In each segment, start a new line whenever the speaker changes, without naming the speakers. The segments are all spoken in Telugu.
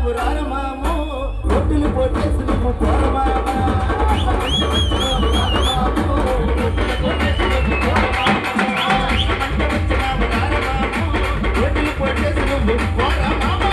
వచ్చినావు రారమాము రొట్టెలు కొట్టేసి నువ్వు పోరమామా రొట్టెలు కొట్టేసి నువ్వు పోరమామా రొట్టెలు కొట్టేసి నువ్వు పోరమామా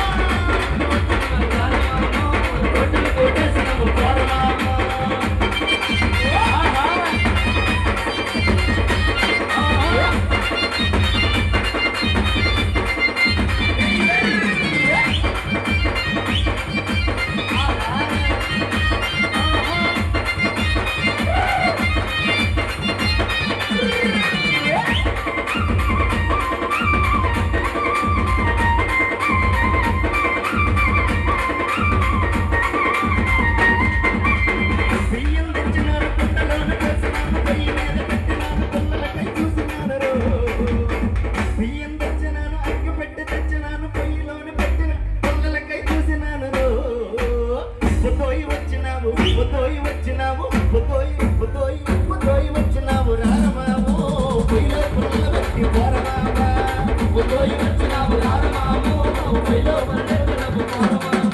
వచ్చినావు రారమాము పొయ్యిలో పుల్ల పెట్టి పోరమామా పొయ్యి వచ్చినావు రారమాము పొయ్యిలో పుల్ల పెట్టి పోరమామా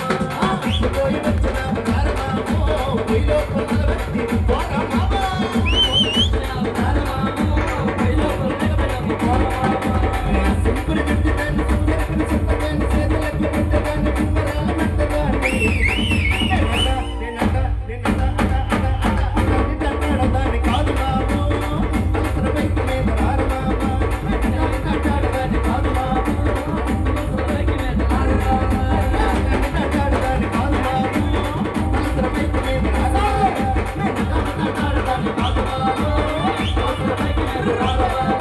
పొయ్యి వచ్చినావు రారమాము పొయ్యిలో పుల్ల పెట్టి పోరమామా వచ్చినావు రారమాము పొయ్యిలో పుల్ల పెట్టి పోరమామా సింపుల్ చెట్టుదాన్ని సింగరకుని చెప్పదాన్ని చేతులకి పెట్టదాన్ని టిమ్మరాల మెట్టదాన్ని Bye.